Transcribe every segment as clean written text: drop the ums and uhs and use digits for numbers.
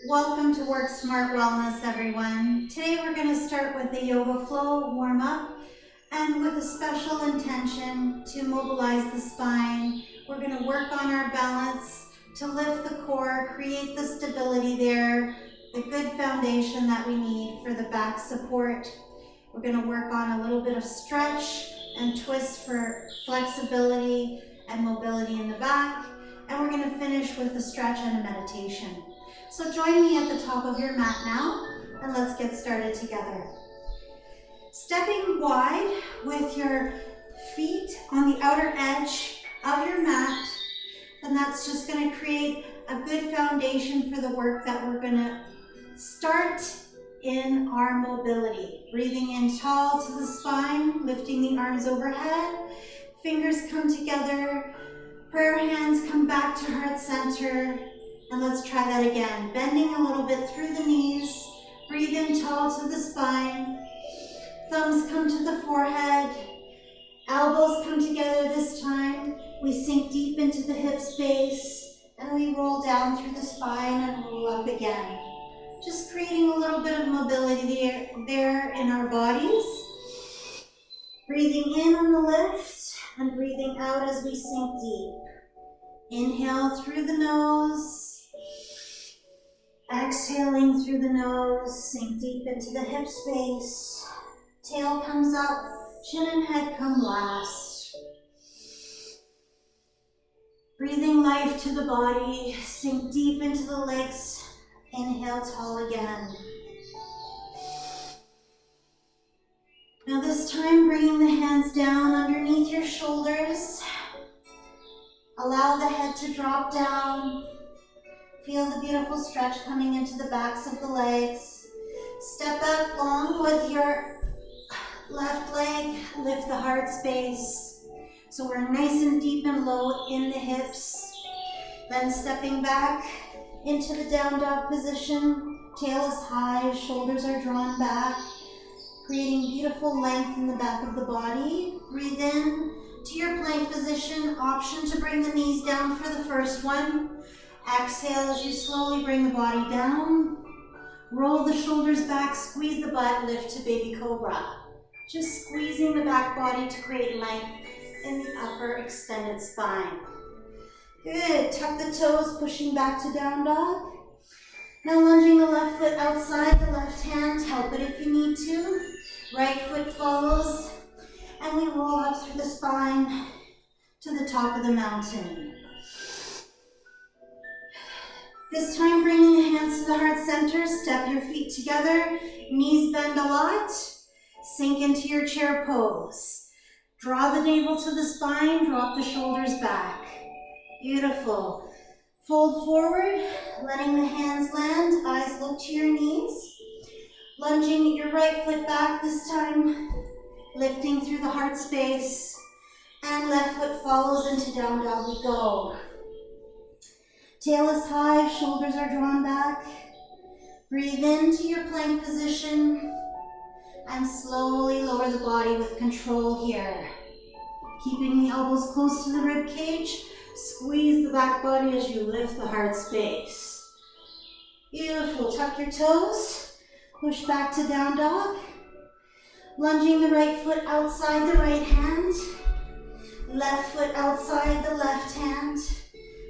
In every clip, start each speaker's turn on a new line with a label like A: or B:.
A: Welcome to Work Smart Wellness, everyone. Today we're going to start with a yoga flow warm-up and with a special intention to mobilize the spine. We're going to work on our balance to lift the core, create the stability there, the good foundation that we need for the back support. We're going to work on a little bit of stretch and twist for flexibility and mobility in the back. And we're going to finish with a stretch and a meditation. So join me at the top of your mat now, and let's get started together. Stepping wide with your feet on the outer edge of your mat, and that's just going to create a good foundation for the work that we're going to start in our mobility. Breathing in tall to the spine, lifting the arms overhead, fingers come together, prayer hands come back to heart center. And let's try that again. Bending a little bit through the knees. Breathe in tall to the spine. Thumbs come to the forehead. Elbows come together this time. We sink deep into the hip space. And we roll down through the spine and roll up again. Just creating a little bit of mobility there in our bodies. Breathing in on the lift and breathing out as we sink deep. Inhale through the nose. Exhaling through the nose, sink deep into the hip space. Tail comes up, chin and head come last. Breathing life to the body, sink deep into the legs. Inhale tall again. Now this time, bringing the hands down underneath your shoulders. Allow the head to drop down. Feel the beautiful stretch coming into the backs of the legs. Step out long with your left leg. Lift the heart space. So we're nice and deep and low in the hips. Then stepping back into the down dog position. Tail is high, shoulders are drawn back. Creating beautiful length in the back of the body. Breathe in to your plank position. Option to bring the knees down for the first one. Exhale as you slowly bring the body down. Roll the shoulders back, squeeze the butt, lift to baby cobra. Just squeezing the back body to create length in the upper extended spine. Good, tuck the toes, pushing back to down dog. Now lunging the left foot outside the left hand, help it if you need to. Right foot follows, and we roll up through the spine to the top of the mountain. This time, bringing the hands to the heart center, step your feet together, knees bend a lot, sink into your chair pose. Draw the navel to the spine, drop the shoulders back. Beautiful. Fold forward, letting the hands land, eyes look to your knees. Lunging your right foot back this time, lifting through the heart space, and left foot follows into down dog we go. Tail is high, shoulders are drawn back. Breathe into your plank position and slowly lower the body with control here. Keeping the elbows close to the rib cage, squeeze the back body as you lift the heart space. Beautiful, tuck your toes, push back to down dog. Lunging the right foot outside the right hand, left foot outside the left hand.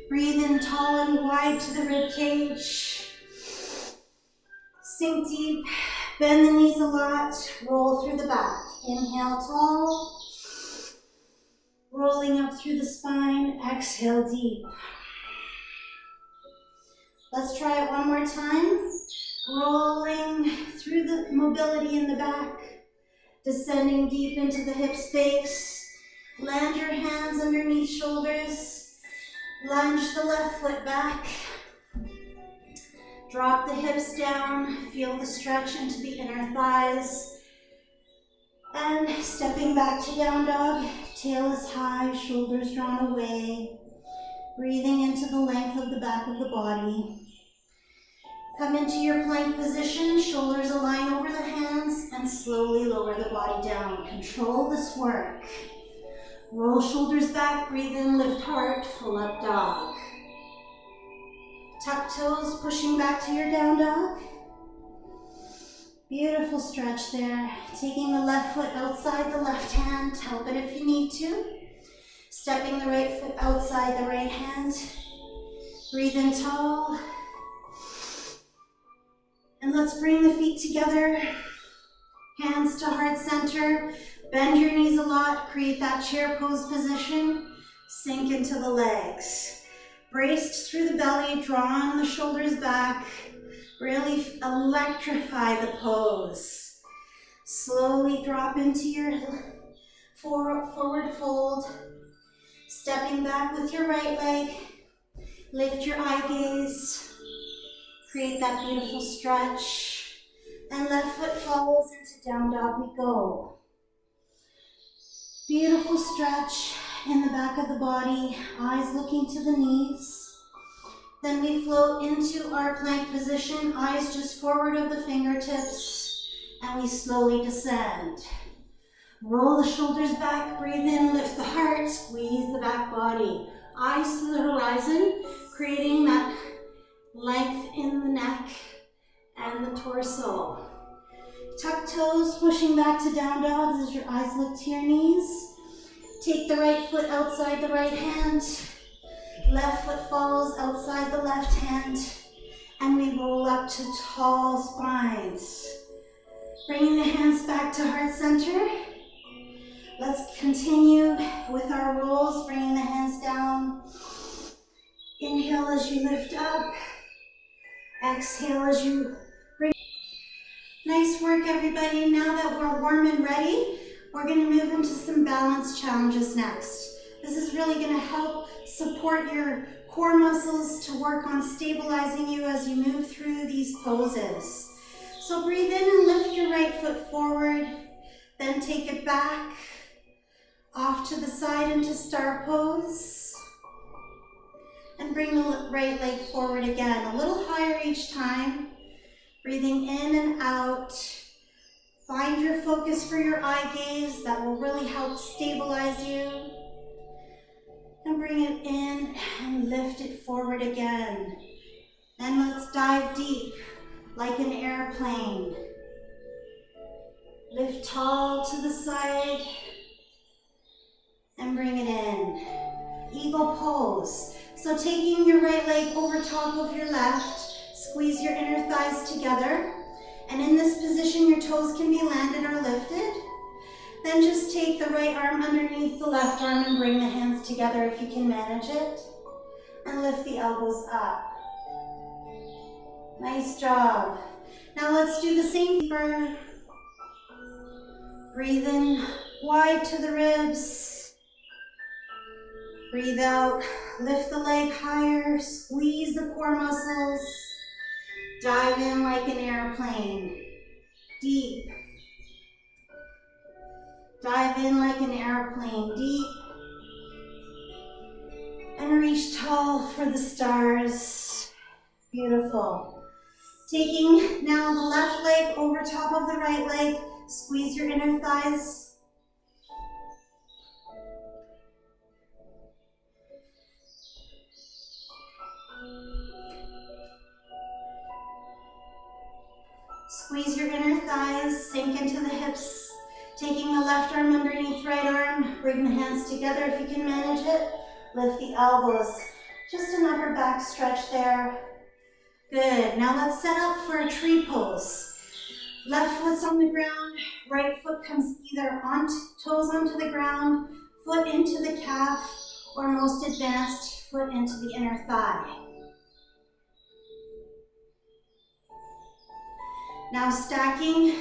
A: Breathe in tall and wide to the rib cage. Sink deep, bend the knees a lot, roll through the back. Inhale tall, rolling up through the spine, exhale deep. Let's try it one more time. Rolling through the mobility in the back, descending deep into the hip space. Land your hands underneath shoulders. Lunge the left foot back. Drop the hips down. Feel the stretch into the inner thighs. And stepping back to down dog. Tail is high, shoulders drawn away. Breathing into the length of the back of the body. Come into your plank position. Shoulders align over the hands and slowly lower the body down. Control this work. Roll shoulders back, breathe in, lift heart, full up dog. Tuck toes, pushing back to your down dog. Beautiful stretch there. Taking the left foot outside the left hand. Help it if you need to. Stepping the right foot outside the right hand. Breathe in tall. And let's bring the feet together. Hands to heart center. Bend your knees a lot. Create that chair pose position. Sink into the legs. Braced through the belly. Drawing the shoulders back. Really electrify the pose. Slowly drop into your forward fold. Stepping back with your right leg. Lift your eye gaze. Create that beautiful stretch. And left foot follows into down dog we go. Beautiful stretch in the back of the body. Eyes looking to the knees. Then we float into our plank position, eyes just forward of the fingertips, and we slowly descend. Roll the shoulders back, breathe in, lift the heart, squeeze the back body. Eyes to the horizon, creating that length in the neck and the torso. Tuck toes, pushing back to down dogs as your eyes look to your knees. Take the right foot outside the right hand. Left foot follows outside the left hand, and we roll up to tall spines. Bringing the hands back to heart center. Let's continue with our rolls, bringing the hands down. Inhale as you lift up. Exhale as you bring. Nice work, everybody. Now that we're warm and ready, we're going to move into some balance challenges next. This is really going to help support your core muscles to work on stabilizing you as you move through these poses. So breathe in and lift your right foot forward, then take it back, off to the side into star pose, and bring the right leg forward again, a little higher each time, breathing in and out. Find your focus for your eye gaze, that will really help stabilize you. And bring it in and lift it forward again. Then let's dive deep like an airplane. Lift tall to the side and bring it in. Eagle pose. So taking your right leg over top of your left, squeeze your inner thighs together. And in this position, your toes can be landed or lifted. Then just take the right arm underneath the left arm and bring the hands together if you can manage it. And lift the elbows up. Nice job. Now let's do the same deeper. Breathe in wide to the ribs. Breathe out. Lift the leg higher. Squeeze the core muscles. Dive in like an airplane. Deep. Dive in like an airplane, deep, and reach tall for the stars. Beautiful. Taking now the left leg over top of the right leg, squeeze your inner thighs. Squeeze your inner thighs, sink into the hips. Taking the left arm underneath right arm, bring the hands together if you can manage it. Lift the elbows, just an upper back stretch there. Good, now let's set up for a tree pose. Left foot's on the ground, right foot comes either on toes onto the ground, foot into the calf, or most advanced, foot into the inner thigh. Now stacking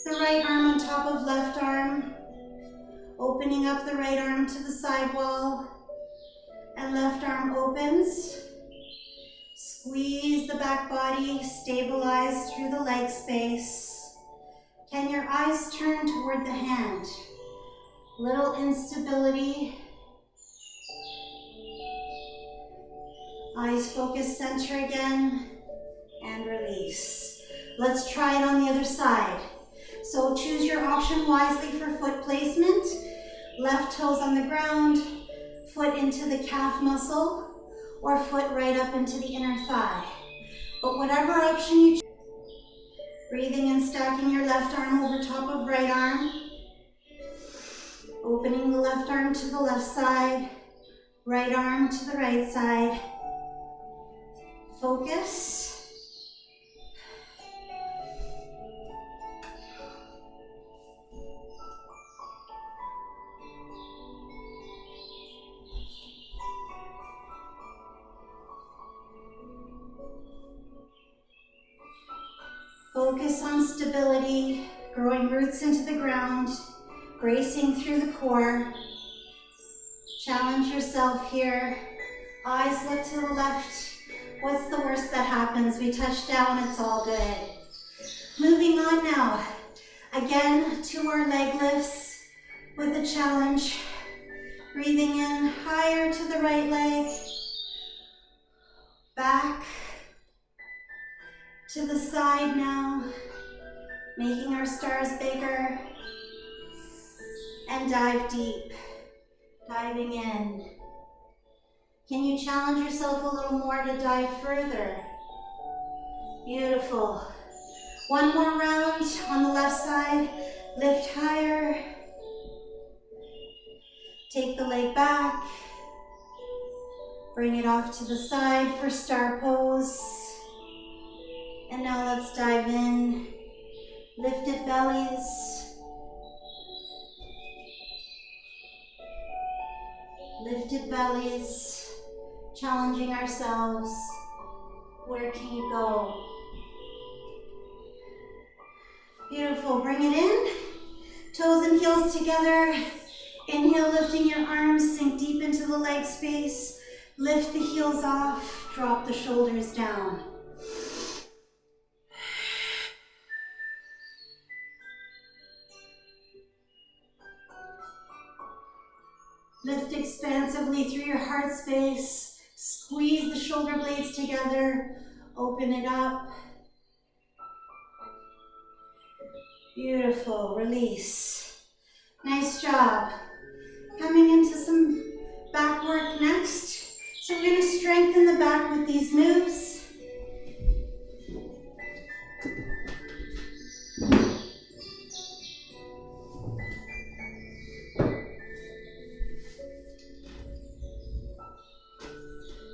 A: the right arm on top of left arm, opening up the right arm to the side wall, and left arm opens. Squeeze the back body, stabilize through the leg space. Can your eyes turn toward the hand? Little instability. Eyes focus center again, and release. Let's try it on the other side. So choose your option wisely for foot placement. Left toes on the ground, foot into the calf muscle, or foot right up into the inner thigh. But whatever option you choose, breathing and stacking your left arm over top of right arm, opening the left arm to the left side, right arm to the right side. Focus. Focus on stability, growing roots into the ground, bracing through the core. Challenge yourself here. Eyes look to the left. What's the worst that happens? We touch down, it's all good. Moving on now. Again, to our leg lifts with a challenge. Breathing in higher to the right leg. Back to the side now. Making our stars bigger. And dive deep. Diving in. Can you challenge yourself a little more to dive further? Beautiful. One more round on the left side. Lift higher. Take the leg back. Bring it off to the side for star pose. And now let's dive in. Lifted bellies. Lifted bellies. Challenging ourselves. Where can you go? Beautiful. Bring it in. Toes and heels together. Inhale, lifting your arms. Sink deep into the leg space. Lift the heels off. Drop the shoulders down. Lift expansively through your heart space. Squeeze the shoulder blades together. Open it up. Beautiful. Release. Nice job. Coming into some back work next. So we're going to strengthen the back with these moves.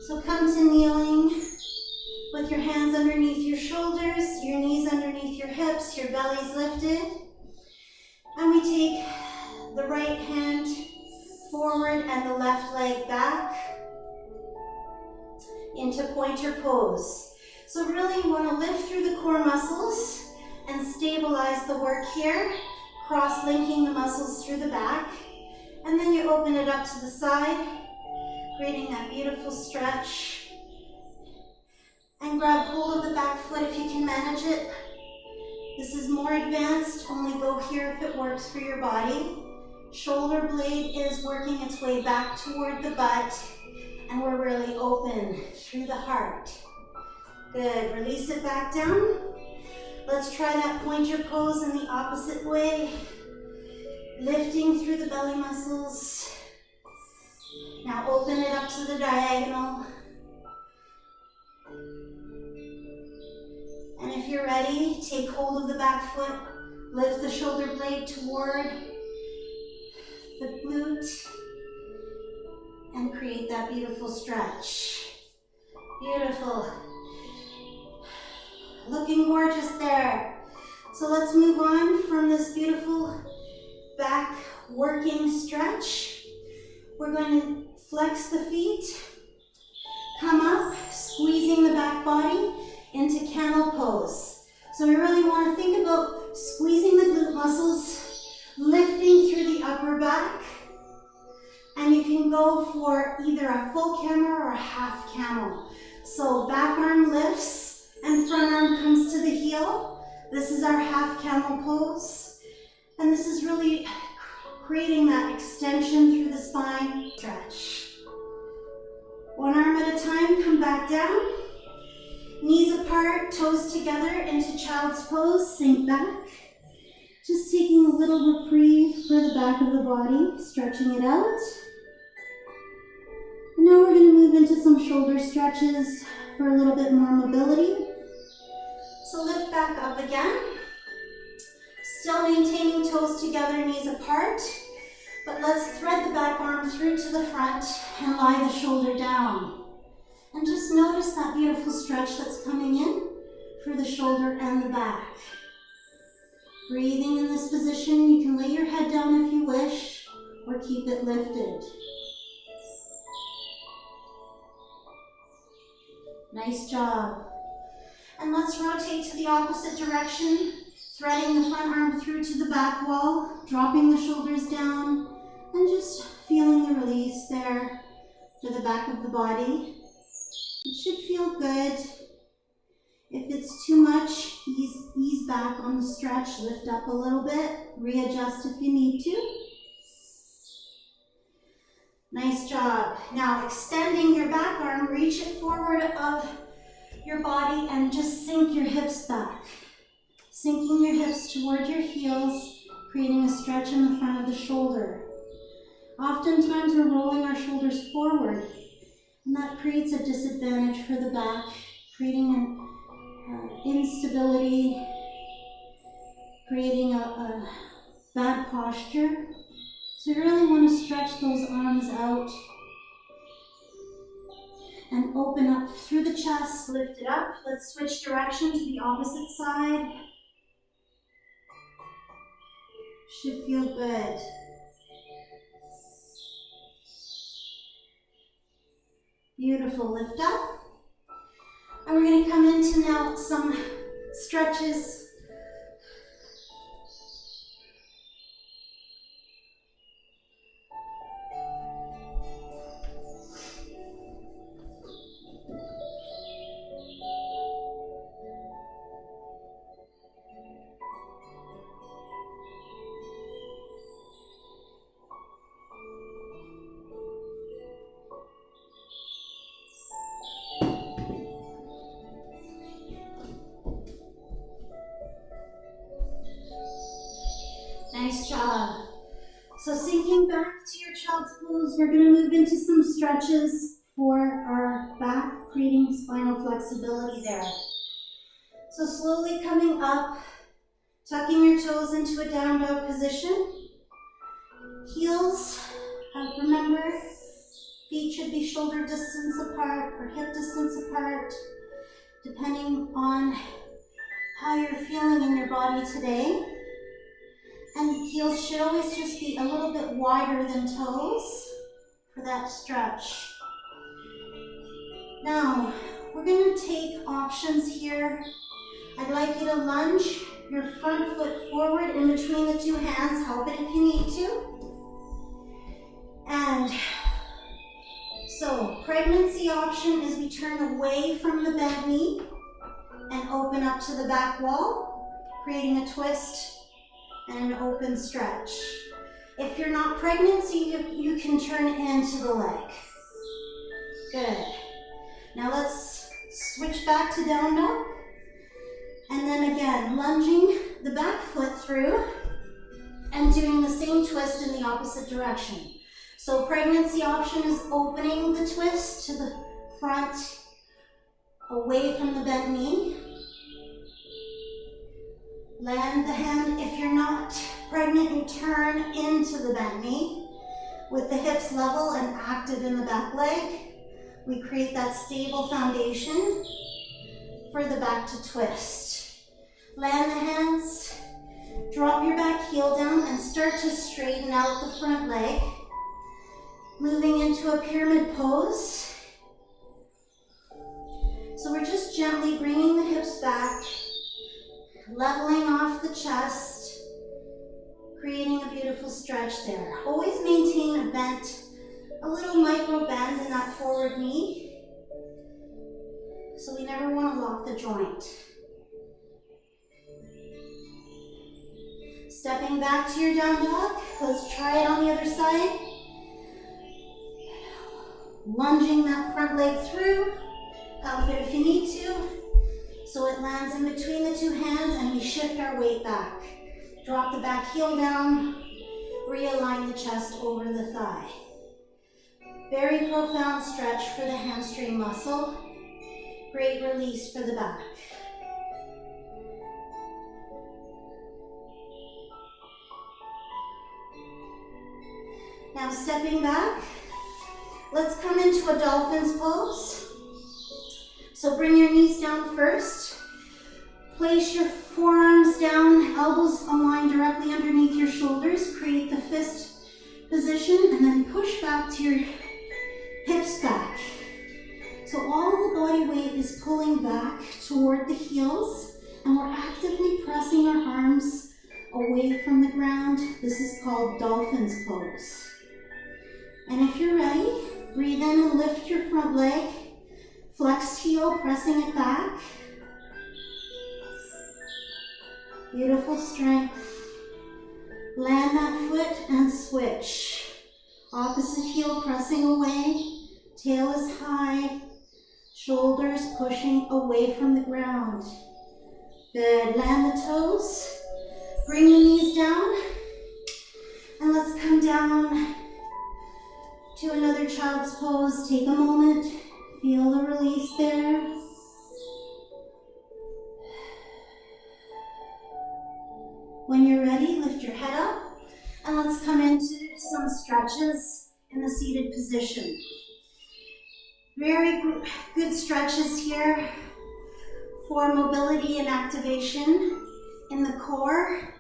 A: So come to kneeling with your hands underneath your shoulders, your knees underneath your hips, your belly's lifted. And we take the right hand forward and the left leg back into pointer pose. So really you want to lift through the core muscles and stabilize the work here, cross-linking the muscles through the back. And then you open it up to the side, creating that beautiful stretch. And grab hold of the back foot if you can manage it. This is more advanced, only go here if it works for your body. Shoulder blade is working its way back toward the butt, and we're really open through the heart. Good, release it back down. Let's try that pointer pose in the opposite way. Lifting through the belly muscles. Now open it up to the diagonal. And if you're ready, take hold of the back foot, lift the shoulder blade toward the glute, and create that beautiful stretch. Beautiful. Looking gorgeous there. So let's move on from this beautiful back working stretch. We're going to flex the feet, come up, squeezing the back body into camel pose. So we really want to think about squeezing the glute muscles, lifting through the upper back, and you can go for either a full camel or a half camel. So back arm lifts and front arm comes to the heel. This is our half camel pose, and this is really creating that extension through the spine. Stretch. One arm at a time, come back down. Knees apart, toes together into child's pose, sink back. Just taking a little reprieve for the back of the body, stretching it out. And now we're going to move into some shoulder stretches for a little bit more mobility. So lift back up again. Still maintaining toes together, knees apart. But let's thread the back arm through to the front and lie the shoulder down. And just notice that beautiful stretch that's coming in for the shoulder and the back. Breathing in this position, you can lay your head down if you wish, or keep it lifted. Nice job. And let's rotate to the opposite direction, threading the front arm through to the back wall, dropping the shoulders down, and just feeling the release there to the back of the body. It should feel good. If it's too much, ease back on the stretch, lift up a little bit, readjust if you need to. Nice job. Now extending your back arm, reach it forward of your body and just sink your hips back. Sinking your hips toward your heels, creating a stretch in the front of the shoulder. Oftentimes we're rolling our shoulders forward, and that creates a disadvantage for the back, creating an instability, creating a bad posture. So you really want to stretch those arms out and open up through the chest, lift it up. Let's switch direction to the opposite side. Should feel good. Beautiful, lift up. And we're going to come into now some stretches. Nice job. So sinking back to your child's pose, we're going to move into some stretches for our back, creating spinal flexibility there. So slowly coming up, tucking your toes into a down dog position. Heels, remember, feet should be shoulder distance apart or hip distance apart, depending on how you're feeling in your body today. And heels should always just be a little bit wider than toes for that stretch. Now, we're going to take options here. I'd like you to lunge your front foot forward in between the two hands. Help it if you need to. And so, pregnancy option is we turn away from the bent knee and open up to the back wall, creating a twist and an open stretch. If you're not pregnant, so you can turn into the leg. Good. Now let's switch back to down dog. And then again, lunging the back foot through and doing the same twist in the opposite direction. So pregnancy option is opening the twist to the front, away from the bent knee. Land the hand. If you're not pregnant, you turn into the bent knee with the hips level and active in the back leg. We create that stable foundation for the back to twist. Land the hands, drop your back heel down and start to straighten out the front leg. Moving into a pyramid pose. So we're just gently bringing the hips back, leveling off the chest, creating a beautiful stretch there. Always maintain a bent, a little micro bend in that forward knee. So we never want to lock the joint. Stepping back to your down dog. Let's try it on the other side. Lunging that front leg through. Help it if you need to. So it lands in between the two hands and we shift our weight back. Drop the back heel down, realign the chest over the thigh. Very profound stretch for the hamstring muscle. Great release for the back. Now stepping back, let's come into a dolphin's pose. So bring your knees down first. Place your forearms down, elbows aligned directly underneath your shoulders. Create the fist position and then push back to your hips back. So all the body weight is pulling back toward the heels and we're actively pressing our arms away from the ground. This is called dolphin's pose. And if you're ready, breathe in and lift your front leg. Flexed heel, pressing it back. Beautiful strength. Land that foot and switch. Opposite heel pressing away. Tail is high. Shoulders pushing away from the ground. Good. Land the toes. Bring the knees down. And let's come down to another child's pose. Take a moment. Feel the release there. When you're ready, lift your head up and let's come into some stretches in the seated position. Very good stretches here for mobility and activation in the core.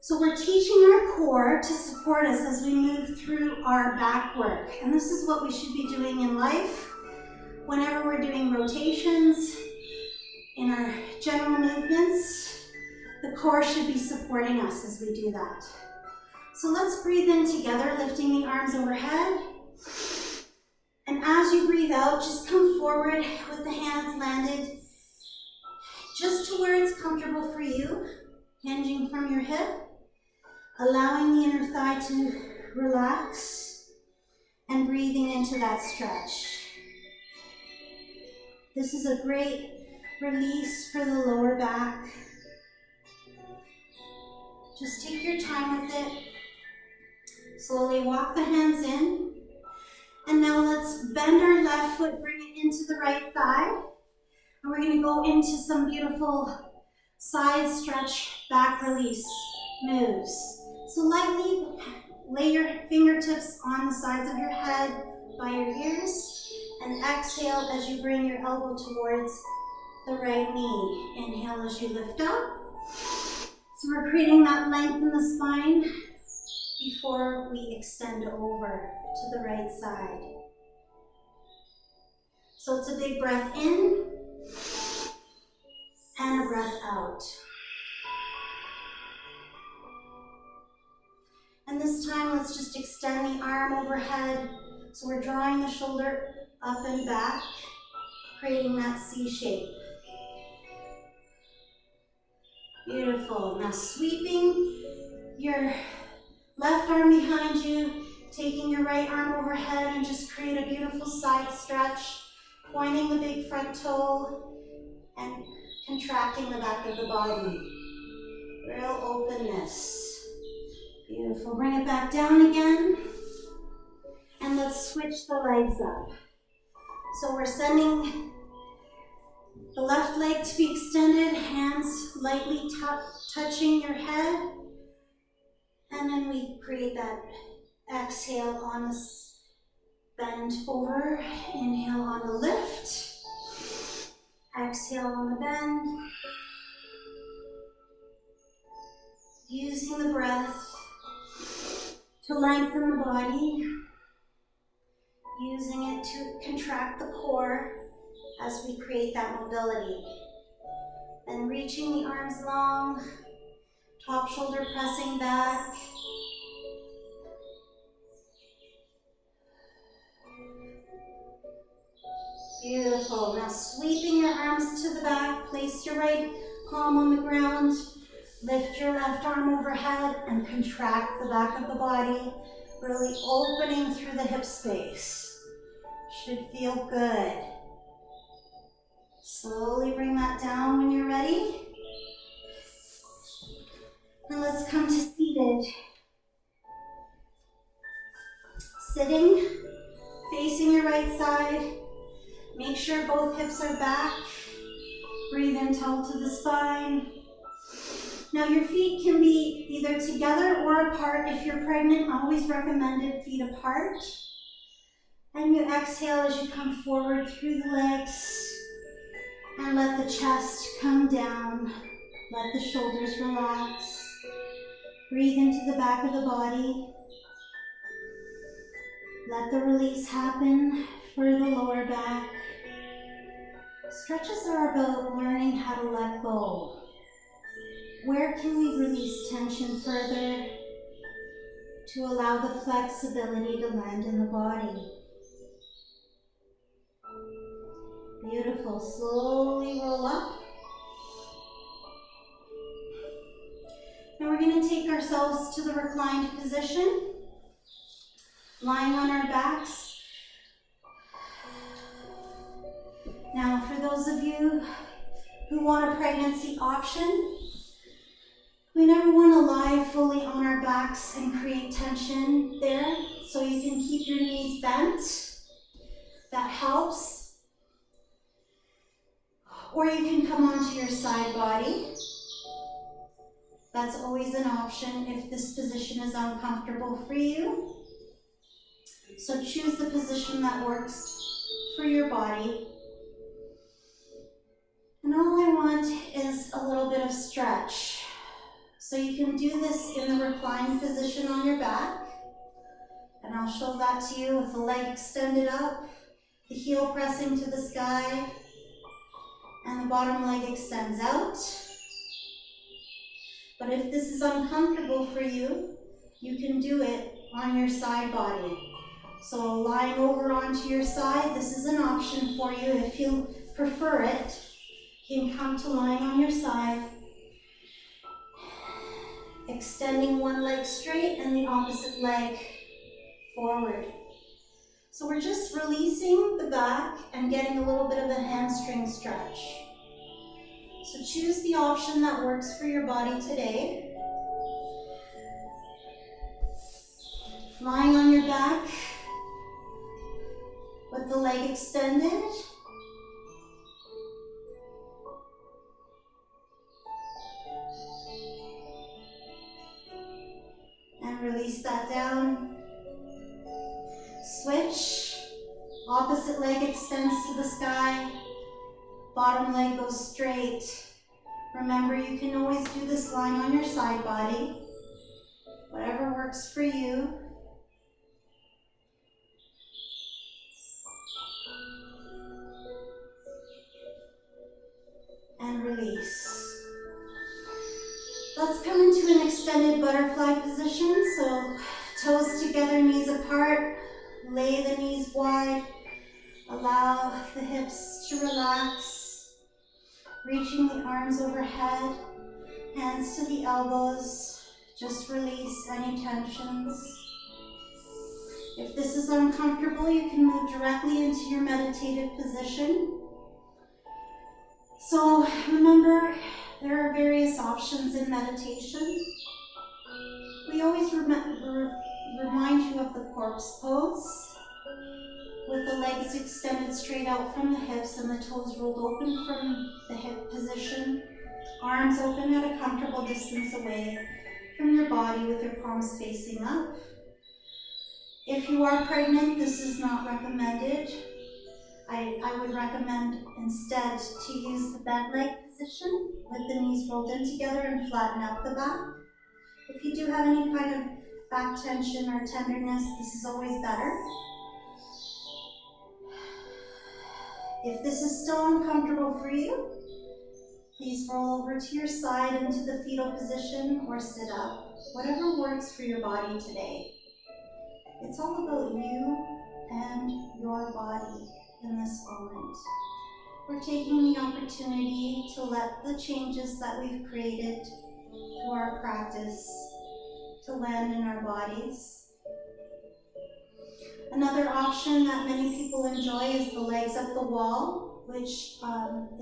A: So we're teaching our core to support us as we move through our back work. And this is what we should be doing in life. Whenever we're doing rotations, in our general movements, the core should be supporting us as we do that. So let's breathe in together, lifting the arms overhead. And as you breathe out, just come forward with the hands landed just to where it's comfortable for you, hinging from your hip, allowing the inner thigh to relax and breathing into that stretch. This is a great release for the lower back. Just take your time with it. Slowly walk the hands in. And now let's bend our left foot, bring it into the right thigh. And we're going to go into some beautiful side stretch, back release moves. So lightly lay your fingertips on the sides of your head by your ears. And exhale as you bring your elbow towards the right knee. Inhale as you lift up. So we're creating that length in the spine before we extend over to the right side. So it's a big breath in and a breath out. And this time, let's just extend the arm overhead. So we're drawing the shoulder up and back, creating that C shape. Beautiful. Now sweeping your left arm behind you, taking your right arm overhead and just create a beautiful side stretch, pointing the big front toe and contracting the back of the body. Real openness. Beautiful. Bring it back down again. And let's switch the legs up. So we're sending the left leg to be extended, hands lightly touching your head. And then we create that exhale on this bend over. Inhale on the lift. Exhale on the bend. Using the breath to lengthen the body. Using it to contract the core as we create that mobility. Then reaching the arms long, top shoulder pressing back. Beautiful. Now sweeping your arms to the back, place your right palm on the ground, lift your left arm overhead and contract the back of the body, really opening through the hip space. Should feel good. Slowly bring that down when you're ready. And let's come to seated. Sitting, facing your right side. Make sure both hips are back. Breathe in tall to the spine. Now your feet can be either together or apart. If you're pregnant, always recommended feet apart. And you exhale as you come forward through the legs. And let the chest come down. Let the shoulders relax. Breathe into the back of the body. Let the release happen for the lower back. Stretches are about learning how to let go. Where can we release tension further to allow the flexibility to land in the body? Beautiful. Slowly roll up. Now we're going to take ourselves to the reclined position, lying on our backs. Now for those of you who want a pregnancy option, we never want to lie fully on our backs and create tension there, so you can keep your knees bent. That helps. Or you can come onto your side body. That's always an option if this position is uncomfortable for you. So choose the position that works for your body. And all I want is a little bit of stretch. So you can do this in the reclined position on your back. And I'll show that to you with the leg extended up, the heel pressing to the sky, and the bottom leg extends out. But if this is uncomfortable for you, you can do it on your side body. So lying over onto your side, this is an option for you. If you prefer it, you can come to lying on your side, extending one leg straight and the opposite leg forward. So we're just releasing the back and getting a little bit of a hamstring stretch. So choose the option that works for your body today. Lying on your back with the leg extended. And release that down. Switch. Opposite leg extends to the sky. Bottom leg goes straight. Remember, you can always do this lying on your side body. Whatever works for you. And release. Let's come into an extended butterfly position. So toes together, knees apart. Lay the knees wide. Allow the hips to relax. Reaching the arms overhead, hands to the elbows. Just release any tensions. If this is uncomfortable, you can move directly into your meditative position. So remember, there are various options in meditation. We always remind you of the corpse pose, with the legs extended straight out from the hips and the toes rolled open from the hip position. Arms open at a comfortable distance away from your body with your palms facing up. If you are pregnant, this is not recommended. I would recommend instead to use the bent leg position with the knees rolled in together and flatten out the back. If you do have any kind of back tension or tenderness, this is always better. If this is still uncomfortable for you, please roll over to your side into the fetal position or sit up. Whatever works for your body today. It's all about you and your body in this moment. We're taking the opportunity to let the changes that we've created through our practice to land in our bodies. Another option that many people enjoy is the legs up the wall, which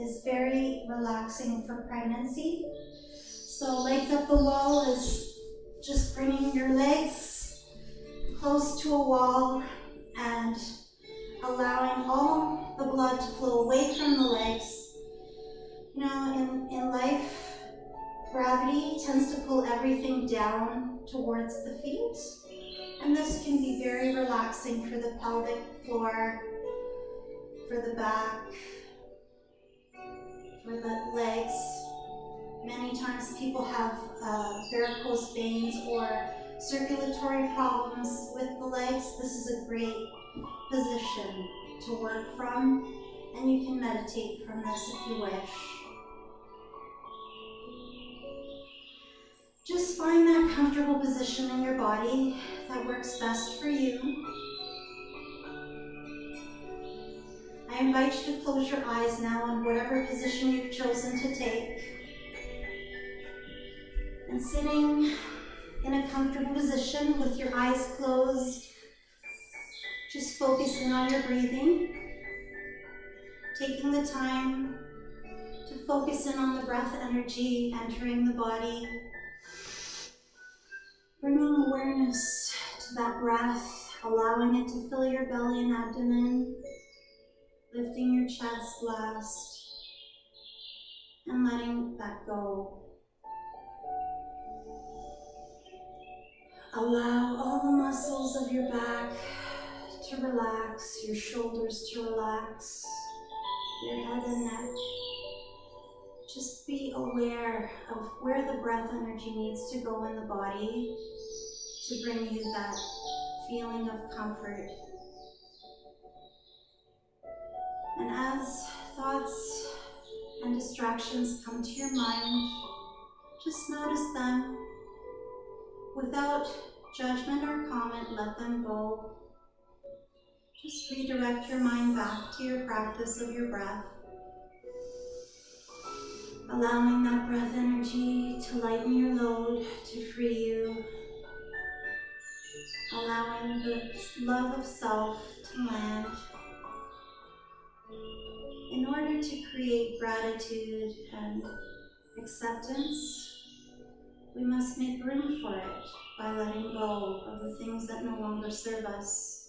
A: is very relaxing for pregnancy. So legs up the wall is just bringing your legs close to a wall and allowing all the blood to flow away from the legs. You know, in life, gravity tends to pull everything down towards the feet, and this can be very relaxing for the pelvic floor, for the back, for the legs. Many times people have varicose veins or circulatory problems with the legs. This is a great position to work from, and you can meditate from this if you wish. Just find that comfortable position in your body that works best for you. I invite you to close your eyes now in whatever position you've chosen to take. And sitting in a comfortable position with your eyes closed, just focusing on your breathing, taking the time to focus in on the breath energy entering the body, bringing awareness to that breath, allowing it to fill your belly and abdomen, lifting your chest last, and letting that go. Allow all the muscles of your back to relax, your shoulders to relax, your head and neck. Just be aware of where the breath energy needs to go in the body to bring you that feeling of comfort. And as thoughts and distractions come to your mind, just notice them. Without judgment or comment, let them go. Just redirect your mind back to your practice of your breath, allowing that breath energy to lighten your load, to free you, allowing the love of self to land. In order to create gratitude and acceptance, we must make room for it by letting go of the things that no longer serve us.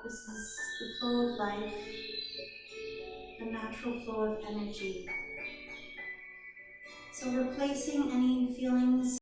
A: This is the flow of life, the natural flow of energy. So replacing any feelings